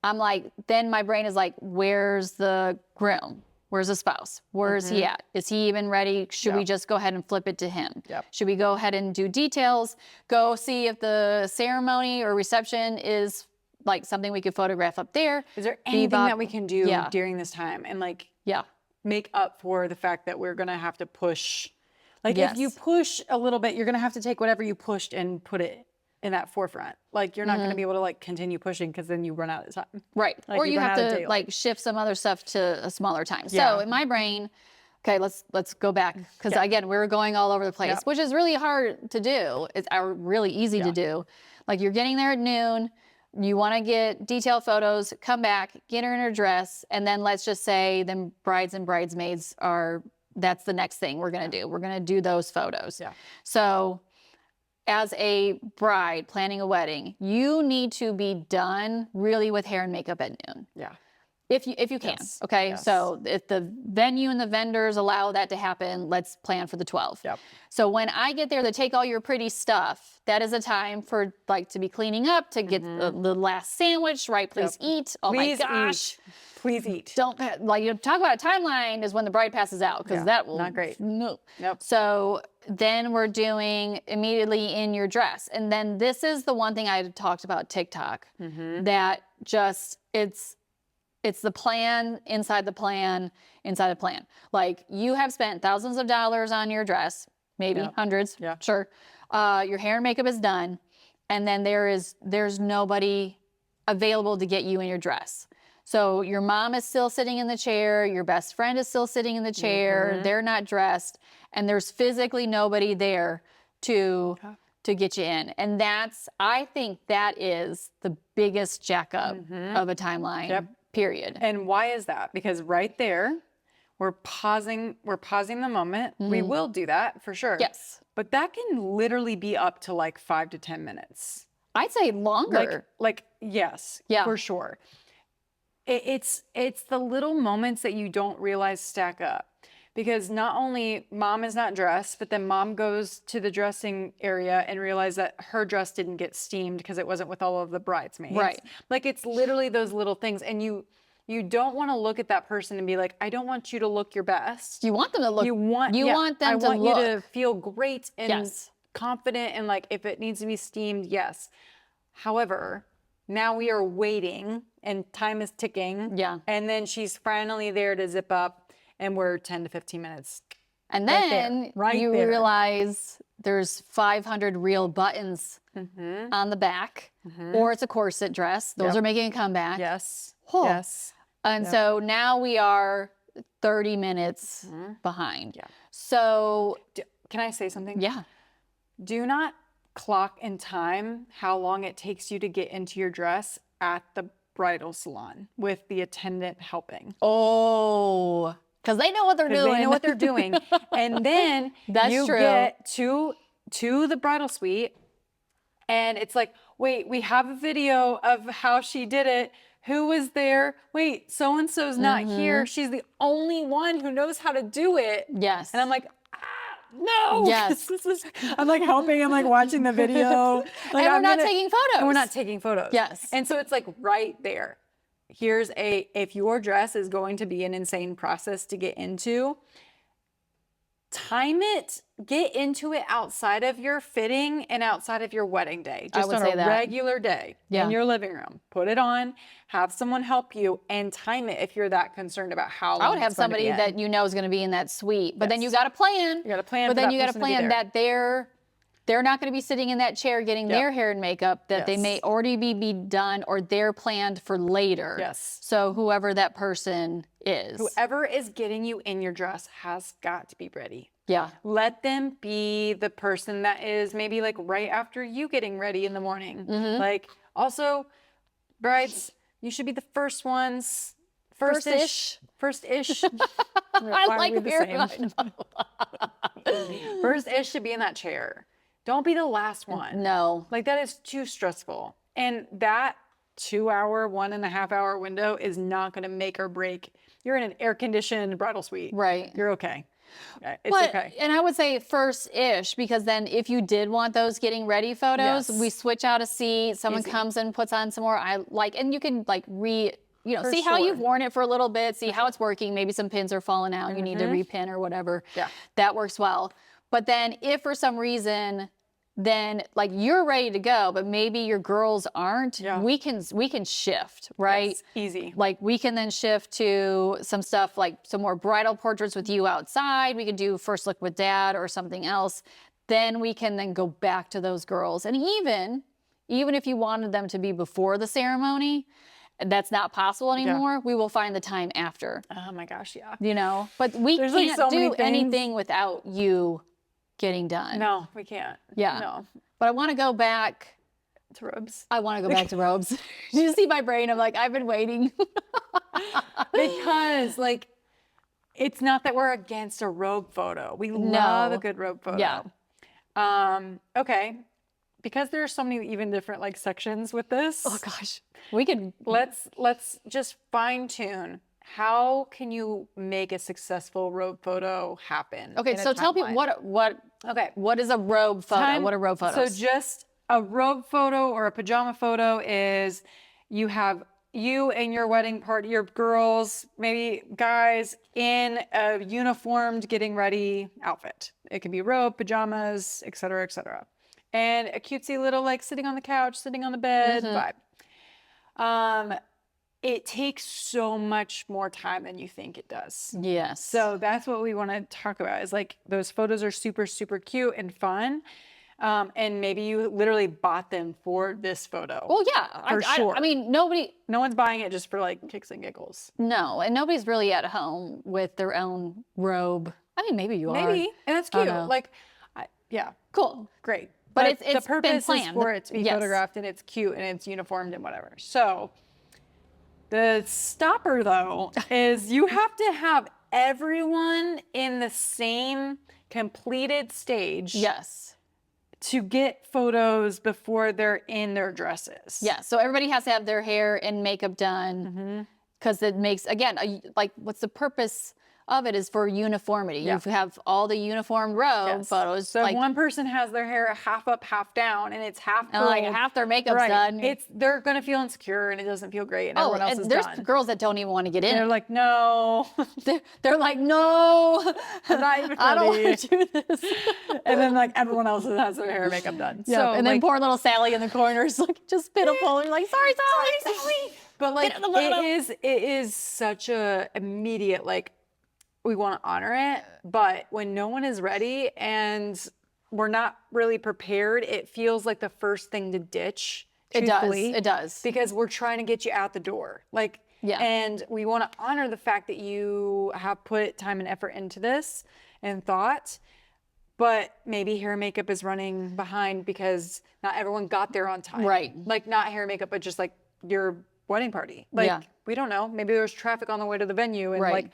I'm like, then my brain is like, where's the groom? Where's the spouse? Where's he at? Is he even ready? Should we just go ahead and flip it to him? Yep. Should we go ahead and do details? Go see if the ceremony or reception is like something we could photograph up there. Is there anything that we can do Yeah. during this time and like Yeah. make up for the fact that we're gonna have to push? Like Yes. if you push a little bit, you're gonna have to take whatever you pushed and put it in that forefront. Like you're not gonna be able to like continue pushing because then you run out of time. Right. Like, or you you run have out of to daylight. like shift some other stuff to a smaller time. Yeah. So in my brain, okay, let's go back because again, we were going all over the place, Yep. which is really hard to do. It's really easy to do. Like you're getting there at noon, you want to get detailed photos, come back, get her in her dress, and then let's just say then brides and bridesmaids that's the next thing we're going to do. We're going to do those photos. Yeah. So as a bride planning a wedding, you need to be done really with hair and makeup at noon. Yeah. If you can, Yes. okay? Yes. So if the venue and the vendors allow that to happen, let's plan for the 12th. Yep. So when I get there to take all your pretty stuff, that is a time for like to be cleaning up, to get the last sandwich, right? Please eat. Oh Please my gosh. Please eat. Don't like, you talk about a timeline is when the bride passes out, because that will not great. No. Yep. So then we're doing immediately in your dress. And then this is the one thing I talked about TikTok that just it's the plan inside the plan inside the plan. Like, you have spent thousands of dollars on your dress, maybe hundreds, sure. Your hair and makeup is done, and then there's nobody available to get you in your dress. So your mom is still sitting in the chair, your best friend is still sitting in the chair, they're not dressed, and there's physically nobody there to get you in. And I think that is the biggest jack up of a timeline, period. And why is that? Because right there, we're pausing the moment. We will do that for sure. Yes. But that can literally be up to like 5 to 10 minutes. I'd say longer. Like yes, for sure. It's the little moments that you don't realize stack up, because not only mom is not dressed, but then mom goes to the dressing area and realizes that her dress didn't get steamed because it wasn't with all of the bridesmaids. Right. Like, it's literally those little things, and you don't want to look at that person and be like, I don't want you to look your best. You want them to look. You want them to look. I want you to feel great and confident, and like, if it needs to be steamed, yes. However, now we are waiting and time is ticking. Yeah. And then she's finally there to zip up, and we're 10 to 15 minutes. And then you realize there's 500 real buttons on the back, or it's a corset dress. Those are making a comeback. Yes. Oh. Yes. And so now we are 30 minutes behind. Yeah. So can I say something? Yeah. Do not clock in time how long it takes you to get into your dress at the bridal salon with the attendant helping. Oh, because they know what they're doing. They know what they're doing. And then you get to the bridal suite, and it's like, wait, we have a video of how she did it. Who was there? Wait, so-and-so's not here. She's the only one who knows how to do it. Yes. And I'm like, no. Yes. I'm like helping. I'm like watching the video. Like, and we're not taking photos. And we're not taking photos. Yes. And so it's like right there. If your dress is going to be an insane process to get into, time it, get into it outside of your fitting and outside of your wedding day. Just on a regular day in your living room. Put it on, have someone help you, and time it if you're that concerned about how long. I would have somebody that you know is going to be in that suite. But then you got to plan. You got to plan. But then you got to plan that they're not going to be sitting in that chair getting their hair and makeup, that they may already be done, or they're planned for later. Yes. So whoever that person is. Whoever is getting you in your dress has got to be ready. Yeah. Let them be the person that is maybe like right after you getting ready in the morning. Like, also, brides, you should be the first ones. First-ish. I like very First-ish should be in that chair. Don't be the last one. No. Like, that is too stressful. And that 2-hour, 1.5 hour window is not going to make or break. You're in an air-conditioned bridal suite. Right. You're okay. It's okay. And I would say first-ish, because then if you did want those getting ready photos, we switch out a seat, someone comes and puts on some more, and you can like see how you've worn it for a little bit, see how it's working. Maybe some pins are falling out, you need to repin or whatever. Yeah. That works well. But then if for some reason, then like you're ready to go, but maybe your girls aren't, we can shift, right? Yes, easy. Like we can then shift to some stuff like some more bridal portraits with you outside. We could do first look with dad or something else. Then we can then go back to those girls. And even if you wanted them to be before the ceremony, that's not possible anymore. We will find the time after. Oh my gosh, yeah. But we There's can't like so do many anything without you getting done. No, we can't. Yeah. No. But I want to go back to robes. I want to go back to robes. You see my brain? I'm like, I've been waiting. Because like, it's not that we're against a robe photo. We love a good robe photo. Yeah. Okay. Because there are so many even different like sections with this. Oh gosh. We could let's just fine tune. How can you make a successful robe photo happen? Okay, so tell people what is a robe photo? What are robe photos? So just a robe photo or a pajama photo is you have you and your wedding party, your girls, maybe guys in a uniformed getting ready outfit. It can be robe, pajamas, et cetera, and a cutesy little like sitting on the couch, sitting on the bed vibe. It takes so much more time than you think it does. Yes. So that's what we want to talk about, is like those photos are super, super cute and fun. And maybe you literally bought them for this photo. Well, yeah, for sure. I mean, no one's buying it just for like kicks and giggles. No, and nobody's really at home with their own robe. I mean, maybe you are. Maybe, and that's cute. know. Like, yeah, Cool. great. But it's the been purpose is planned. for it to be Yes. photographed, and it's cute and it's uniformed and whatever. So the stopper though is you have to have everyone in the same completed stage. Yes. To get photos before they're in their dresses. Yeah. So everybody has to have their hair and makeup done because it makes, again, like what's the purpose of it is for uniformity. Yeah. You have all the uniformed robe Yes. photos. So like, if one person has their hair half up, half down, and it's half and like pulled, half their makeup's done. they're gonna feel insecure, and it doesn't feel great, and everyone else and is there's done. girls that don't even want to get in. They're like, no, They're like, no, I'm not even I don't ready. want to do this. And then like everyone else has their hair and makeup done. Yeah, So and then like, poor little Sally in the corner is like just pitiful. And you're like, sorry, Sally. but like Get in the bottom. it is such a immediate like. We want to honor it, but when no one is ready and we're not really prepared, it feels like the first thing to ditch. It does. truthfully, It does. because we're trying to get you out the door. Like, Yeah. and we want to honor the fact that you have put time and effort into this and thought, but maybe hair and makeup is running behind because not everyone got there on time. Right. Like not hair and makeup, but just like your wedding party. Like, Yeah. we don't know. Maybe there was traffic on the way to the venue and Right. like,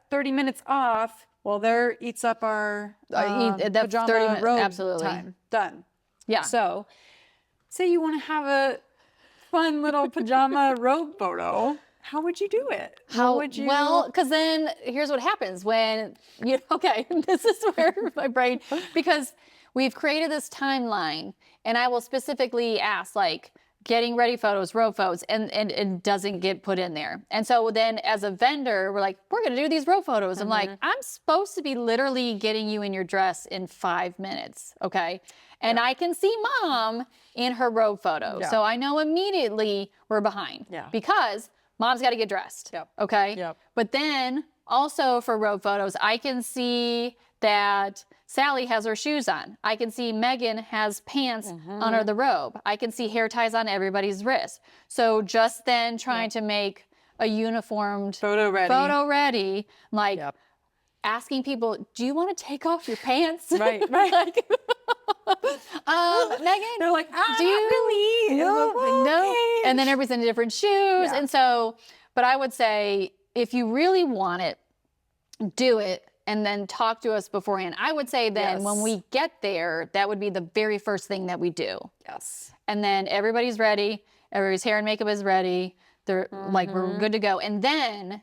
30 minutes off. Well, there eats up our that pajama 30 minutes, robe absolutely. time. Done. Yeah. So, say you want to have a fun little pajama robe photo. How would you do it? How would you? Well, because then here's what happens when you, okay, this is where my brain, because we've created this timeline and I will specifically ask like, getting ready photos, robe photos, and it doesn't get put in there. And so then as a vendor, we're like, we're going to do these robe photos. I'm like, I'm supposed to be literally getting you in your dress in 5 minutes. Okay. And I can see mom in her robe photo. Yeah. So I know immediately we're behind. Yeah. Because mom's got to get dressed. Yep. Okay. Yep. But then also for robe photos, I can see that Sally has her shoes on. I can see Megan has pants under the robe. I can see hair ties on everybody's wrist. So just then trying to make a uniformed photo ready. like Yep. asking people, do you want to take off your pants? Right. Like, Megan, They're like, do you really? no. And then everybody's in different shoes. Yeah. And so, but I would say if you really want it, do it and then talk to us beforehand. I would say then Yes. when we get there, that would be the very first thing that we do. Yes. And then everybody's ready. Everybody's hair and makeup is ready. They're like, we're good to go. And then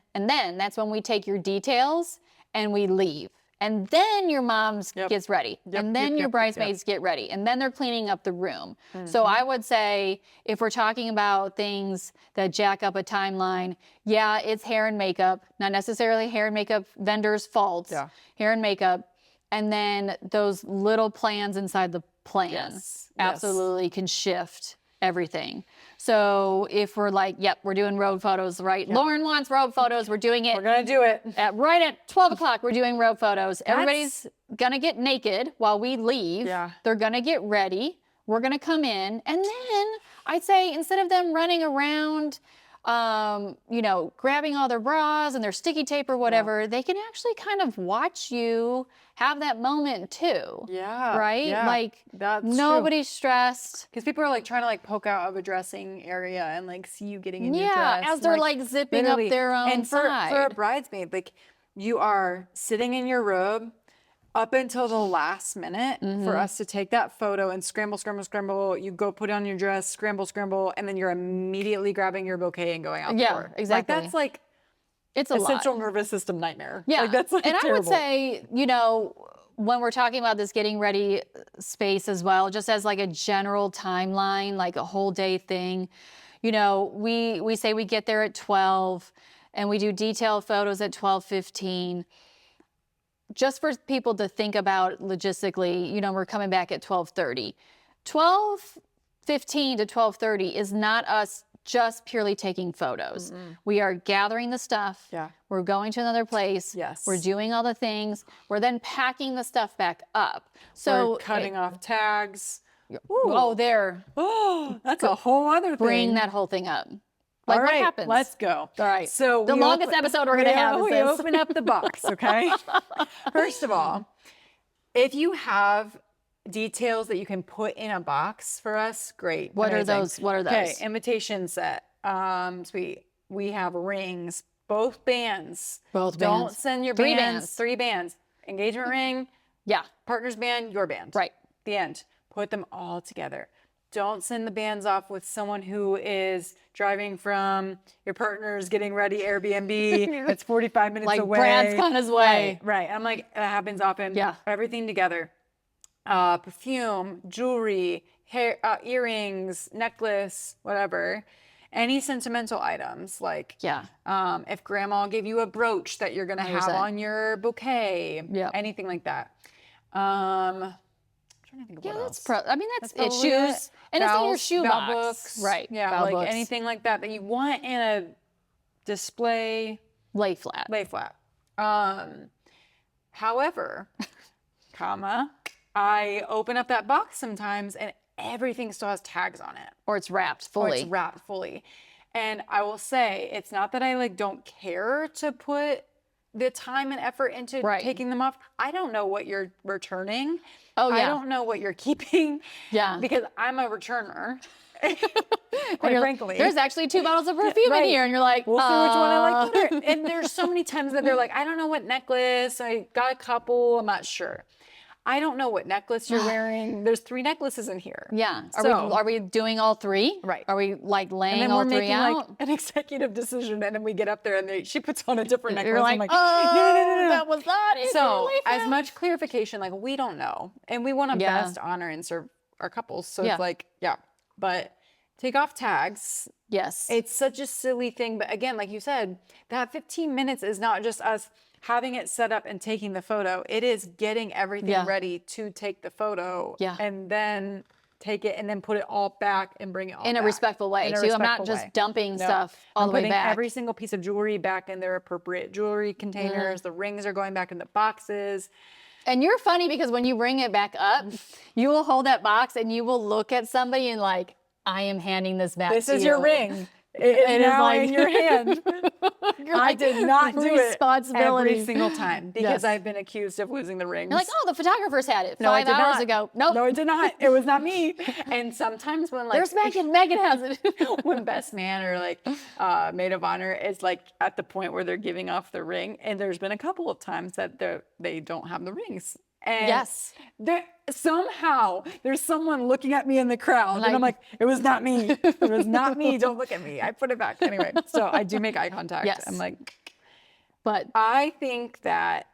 that's when we take your details and we leave. And then your mom's gets ready. And then your bridesmaids get ready. And then they're cleaning up the room. So I would say if we're talking about things that jack up a timeline, yeah, it's hair and makeup, not necessarily hair and makeup vendors' faults. Yeah. Hair and makeup. And then those little plans inside the plan Yes. absolutely can shift everything. So if we're like, yep, we're doing robe photos, right? Lauren wants robe photos. We're doing it We're going to do it. right at 12 o'clock. We're doing robe photos. Everybody's going to get naked while we leave. Yeah. They're going to get ready. We're going to come in. And then I'd say instead of them running around, grabbing all their bras and their sticky tape or whatever, they can actually kind of watch you have that moment too. Yeah. Right? Yeah. Like That's nobody's stressed. Because people are like trying to like poke out of a dressing area and like see you getting in your dress. Yeah, as they're like zipping up literally. their own and for side. a bridesmaid, like you are sitting in your robe up until the last minute for us to take that photo and scramble. You go put on your dress, scramble, and then you're immediately grabbing your bouquet and going out the door. exactly. Like that's like It's a a lot. central nervous system nightmare. Yeah. Like that's like and terrible. I would say, when we're talking about this getting ready space as well, just as like a general timeline, like a whole day thing, You know, we say we get there at 12 and we do detailed photos at 12:15. Just for people to think about logistically, you know, we're coming back at 12:30. 12:15 to 12:30 is not us just purely taking photos. We are gathering the stuff. Yeah. We're going to another place. Yes. We're doing all the things. We're then packing the stuff back up. So We're cutting off tags. oh, there. Oh, that's a whole other thing. Bring that whole thing up. Like, All what right, happens? let's go. All right. So the longest episode we're going to have is we this. open up the box, okay? First of all, if you have details that you can put in a box for us, great. What are amazing. those? What are those? Okay, invitation set. So we have rings, both bands. Both Don't bands. send your Three bands. bands. 3 bands. Engagement ring, Yeah. partner's band, your band. Right. The end. Put them all together. Don't send the bands off with someone who is driving from your partner's getting ready Airbnb. That's 45 minutes Like away. Brad's on his way. Right. I'm like, that happens often. Yeah. Everything together. Perfume, jewelry, hair, earrings, necklace, whatever. Any sentimental items like Yeah. if grandma gave you a brooch that you're gonna have 100%. on your bouquet. Yeah. Anything like that. I'm trying to think of Yeah, what that's else. I mean, that's it. probably Shoes. And it's in your Vowels, shoe vowel box. books. Right. Yeah, Vowel like books. anything like that that you want in a display Lay flat. lay flat. However, I open up that box sometimes and everything still has tags on it. Or it's wrapped Or fully. it's wrapped fully. And I will say, it's not that I like don't care to put the time and effort into Right. taking them off. I don't know what you're returning. Oh, I yeah. don't know what you're keeping. Yeah. Because I'm a returner. And Quite you're like, frankly. there's actually 2 bottles of perfume in Right. here. And you're like, We'll see which one I like better. And there's so many times that they're like, I don't know what necklace. I got a couple. I'm not sure. I don't know what necklace you're wearing. There's 3 necklaces in here. Yeah. So- Are we doing all 3? Right. Are we like And laying then all we're 3 making out? like an executive decision, and then we get up there and she puts on a different necklace. You're like, I'm like, oh, no. that was not it. So as much clarification, like we don't know, and we want to Yeah. best honor and serve our couples. So Yeah. it's like, yeah, but take off tags. Yes. It's such a silly thing, but again, like you said, that 15 minutes is not just us having it set up and taking the photo. It is getting everything Yeah. ready to take the photo, Yeah. and then take it and then put it all back and bring it all in a back. respectful way In a too. I'm not respectful just way. dumping No. stuff all I'm the way putting back. every single piece of jewelry back in their appropriate jewelry containers. The rings are going back in the boxes. And you're funny because when you bring it back up, you will hold that box and you will look at somebody and like, I am handing this back This to is you. your ring. It is is now like- in your hand. You're I like, did not do it every responsibility. single time because Yes. I've been accused of losing the rings. You're like, oh, the photographers had it No, I 5 did hours not. ago. Nope. No, I did not. It was not me. And sometimes when like There's Megan. Megan has it. when best man or like maid of honor is like at the point where they're giving off the ring, and there's been a couple of times that they don't have the rings. And Yes. somehow there's someone looking at me in the crowd, and I'm Like- like, it was not me. It was not me. Don't look at me. I put it back anyway. So I do make eye contact. Yes. I'm like, But I think that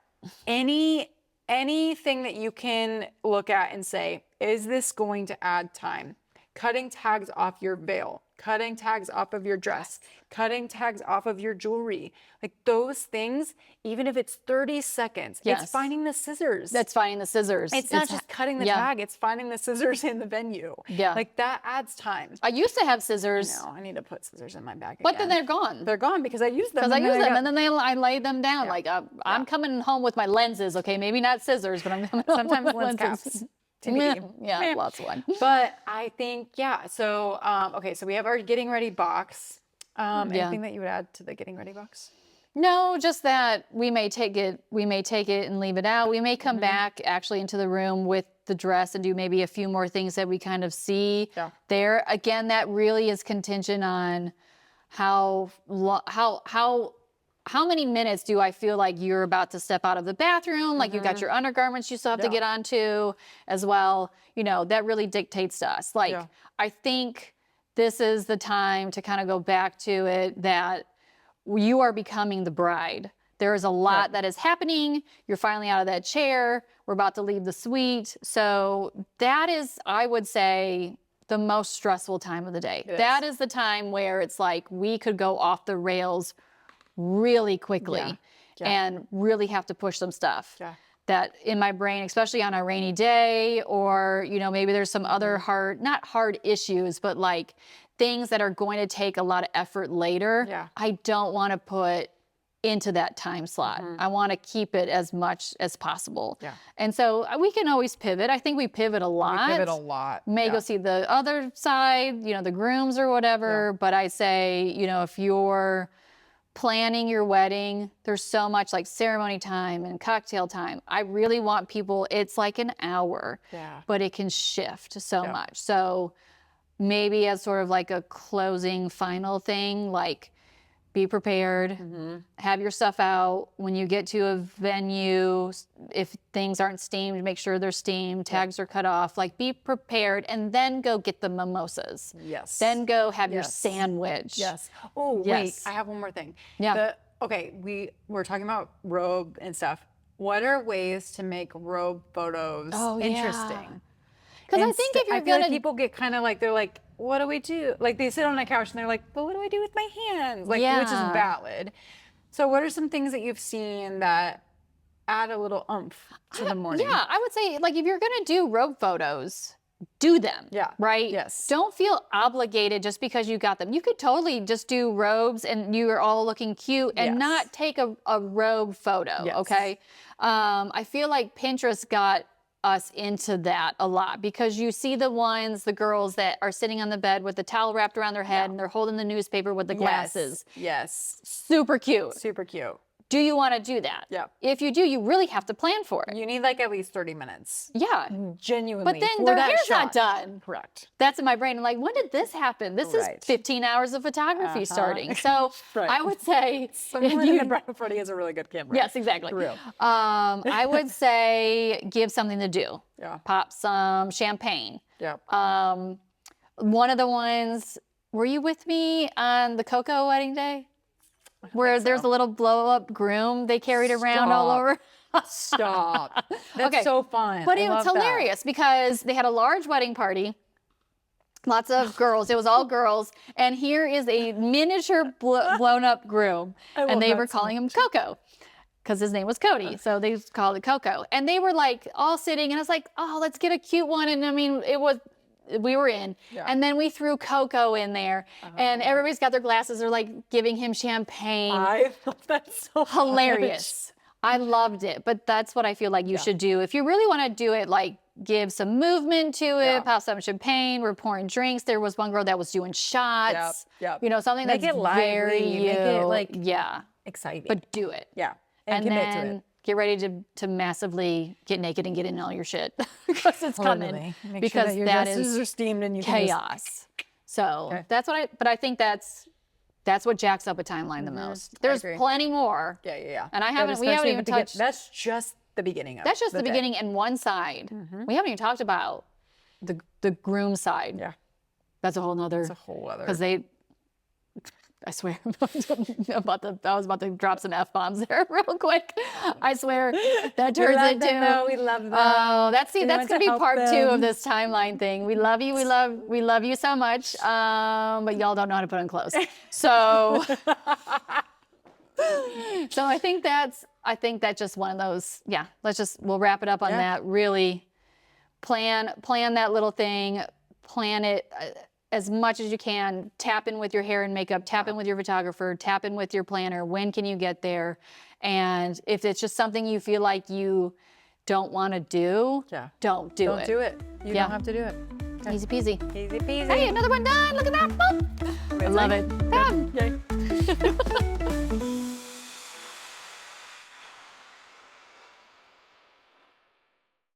anything that you can look at and say, is this going to add time? Cutting tags off your veil, cutting tags off of your dress, cutting tags off of your jewelry. Like those things, even if it's 30 seconds, Yes. it's finding the scissors. that's finding the scissors. It's not just cutting the yeah. tag, it's finding the scissors in the venue. Yeah. Like that adds time. I used to have scissors, No, I need to put scissors in my bag but then again. they're gone. They're gone because I use them. Because I and use then them got- and then I lay them down. Yeah. Like, I'm coming home with my lenses, okay? Maybe not scissors, but I'm coming home Sometimes with my lens lenses. caps. TBD. Yeah, Meh. lots of one. But I think, yeah. So, okay. So we have our getting ready box. Anything that you would add to the getting ready box? No, just that we may take it and leave it out. We may Mm-hmm. come back actually into the room with the dress and do maybe a few more things that we kind of see Yeah. there. Again, that really is contingent on how many minutes do I feel like you're about to step out of the bathroom? Like you've got your undergarments you still have to Mm-hmm. Yeah. get onto as well. You know, that really dictates to us. Like, Yeah. I think this is the time to kind of go back to it that you are becoming the bride. There is a lot that is happening. You're finally out of that chair. We're about to leave the suite. So that is, I would say, the most stressful time of the day. It That is. is the time where it's like we could go off the rails really quickly Yeah. Yeah. and really have to push some stuff. Yeah. That in my brain, especially on a rainy day, or maybe there's some other not hard issues, but like things that are going to take a lot of effort later. Yeah. I don't want to put into that time slot. I want to keep it as much as possible. Yeah. And so we can always pivot. I think we pivot a lot. We pivot a lot. May Yeah. go see the other side, the grooms or whatever. But I say, if you're planning your wedding, there's so much like ceremony time and cocktail time. I really want people, it's like an hour, Yeah. but it can shift so Yeah. much. So maybe as sort of like a closing final thing, like be prepared, have your stuff out. When you get to a venue, if things aren't steamed, make sure they're steamed, tags are cut off, like be prepared, and then go get the mimosas. Yes. Then go have your Yes. sandwich. Yes. Oh, Yes. wait. I have one more thing. Yeah. Okay, we're talking about robe and stuff. What are ways to make robe photos Oh, yeah. interesting? Because I think if you're I feel like gonna, people get kind of like, they're like, what do we do? Like they sit on a couch and they're like, but what do I do with my hands? Like, which is Yeah. valid. So what are some things that you've seen that add a little oomph to the morning? yeah, I would say like if you're gonna do robe photos, do them. Yeah. Right? Yes. Don't feel obligated just because you got them. You could totally just do robes and you are all looking cute and Yes. not take a robe photo. Yes. Okay. I feel like Pinterest got us into that a lot because you see the girls that are sitting on the bed with the towel wrapped around their head and they're holding the newspaper with the glasses. Yes. Super cute. Super cute. Do you want to do that? Yeah. If you do, you really have to plan for it. You need like at least 30 minutes. Yeah. Genuinely. But then for their that hair's shot. not done. Correct. That's in my brain. I'm like, when did this happen? This Right. is 15 hours of photography starting. So Right. I would say, Someone in the Brad Freddie has a really good camera. yes, exactly. For real. I would say give something to do. Yeah. Pop some champagne. Yeah. One of the ones, were you with me on the Coco wedding day? Where there's a little blow up groom they carried around all Stop. over. Stop. That's Okay. so fun. But I it was love that. hilarious because they had a large wedding party. Lots of girls. It was all girls. And here is a miniature blown up groom. love And they that were so calling him Coco because his name was Cody. So they called it Coco. And they were like all sitting. And I was like, oh, let's get a cute one. And I mean, we were in. Yeah. And then we threw Coco in there. And everybody's got their glasses. They're like giving him champagne. I love that so much. Hilarious. I loved it, but that's what I feel like you should do. If you really want to do it, like give some movement to it, Yeah. pop some champagne, we're pouring drinks. There was one girl that was doing shots. Yep. Something Make that's it lively, very you. make it, like, yeah, Exciting. but do it. yeah. And commit then to it. get ready to massively get naked and get in all your shit because it's coming. Totally. Make because sure that your that dresses is are steamed and you can just- chaos. So Okay. that's what but I think that's what jacks up a timeline the most. There's agree. plenty more. Yeah. And I But haven't- we haven't especially even to get- touched- That's just the beginning of That's just the day. beginning and one side. We haven't even talked about the groom side. Yeah. That's a whole nother, It's a whole other. because I swear, I was about to drop some F-bombs there real quick. I swear that We turns love into, them, though. We love them. oh, that's We going want to to be help part 2 them. of this timeline thing. We love you. We love you so much. But y'all don't know how to put on clothes. So, so I think that's just one of those. Yeah, we'll wrap it up on that. Really plan that little thing, plan it as much as you can. Tap in with your hair and makeup, tap in with your photographer, tap in with your planner. When can you get there? And if it's just something you feel like you don't want to do, don't do Don't it. do it. You Yeah. don't have to do it. Easy peasy. Easy peasy. Hey, another one done. Look at that. Boop. I love it. Done. Yay.